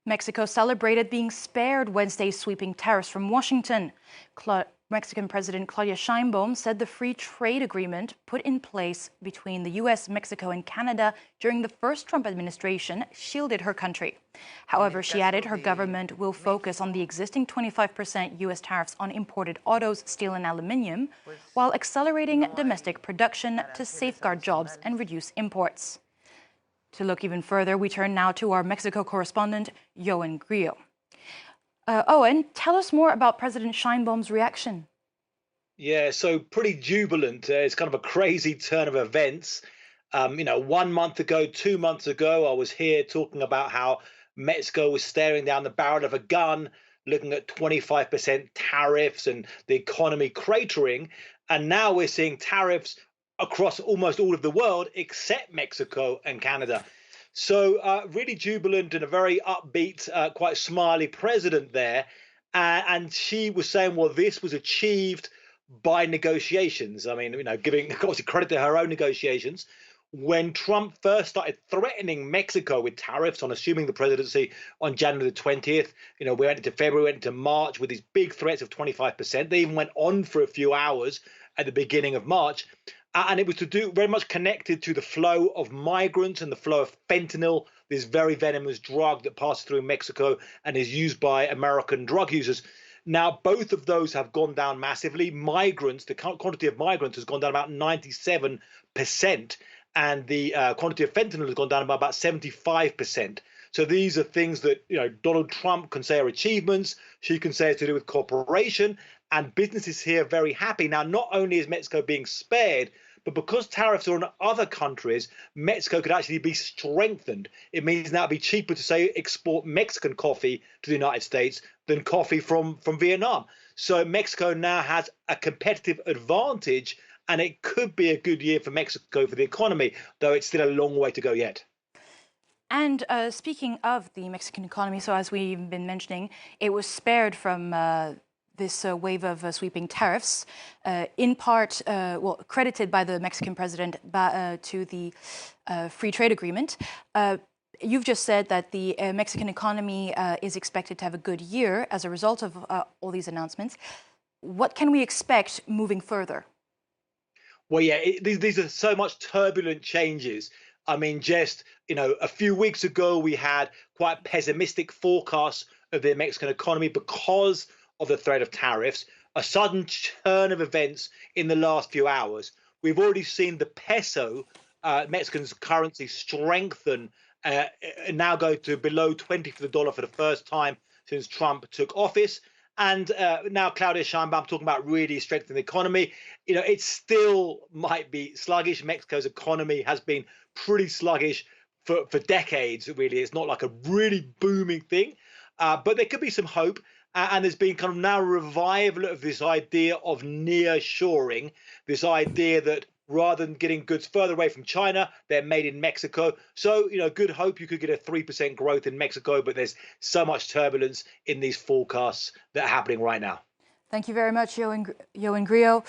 Mexico celebrated being spared Wednesday's sweeping tariffs from Washington. Mexican President Claudia Sheinbaum said the free trade agreement put in place between the U.S., Mexico and Canada during the first Trump administration shielded her country. However, she added her government will focus on the existing 25% U.S. tariffs on imported autos, steel and aluminium, while accelerating domestic production to safeguard jobs and reduce imports. To look even further, we turn now to our Mexico correspondent, Ioan Grillo. Ioan, tell us more about President Sheinbaum's reaction. Yeah, so pretty jubilant. It's kind of a crazy turn of events. 1 month ago, 2 months ago, I was here talking about how Mexico was staring down the barrel of a gun, looking at 25% tariffs and the economy cratering. And now we're seeing tariffs across almost all of the world except Mexico and Canada. So really jubilant and a very upbeat, quite smiley president there. And she was saying, well, this was achieved by negotiations. I mean, giving obviously credit to her own negotiations. When Trump first started threatening Mexico with tariffs on assuming the presidency on January the 20th, we went into February, went into March with these big threats of 25%. They even went on for a few hours at the beginning of March. And it was to do very much connected to the flow of migrants and the flow of fentanyl, this very venomous drug that passes through Mexico and is used by American drug users. Now, both of those have gone down massively. Migrants, the quantity of migrants has gone down about 97%, and the quantity of fentanyl has gone down by about 75%. So these are things that Donald Trump can say are achievements. She can say it's to do with cooperation, and businesses here are very happy. Now, not only is Mexico being spared, but because tariffs are on other countries, Mexico could actually be strengthened. It means now it'd be cheaper to, say, export Mexican coffee to the United States than coffee from Vietnam. So Mexico now has a competitive advantage, and it could be a good year for Mexico for the economy, though it's still a long way to go yet. And speaking of the Mexican economy, so as we've been mentioning, it was spared from this wave of sweeping tariffs, in part, credited by the Mexican president to the free trade agreement. You've just said that the Mexican economy is expected to have a good year as a result of all these announcements. What can we expect moving further? Well, yeah, these are so much turbulent changes. I mean, just, a few weeks ago, we had quite pessimistic forecasts of the Mexican economy because of the threat of tariffs, a sudden turn of events in the last few hours. We've already seen the peso, Mexican currency, strengthen, now go to below 20 for the dollar for the first time since Trump took office. And now Claudia Sheinbaum talking about really strengthening the economy. It still might be sluggish. Mexico's economy has been pretty sluggish for decades, really. It's not like a really booming thing, but there could be some hope. And there's been kind of now a revival of this idea of nearshoring, this idea that rather than getting goods further away from China, they're made in Mexico. So, good hope you could get a 3% growth in Mexico, but there's so much turbulence in these forecasts that are happening right now. Thank you very much, Ioan Grillo.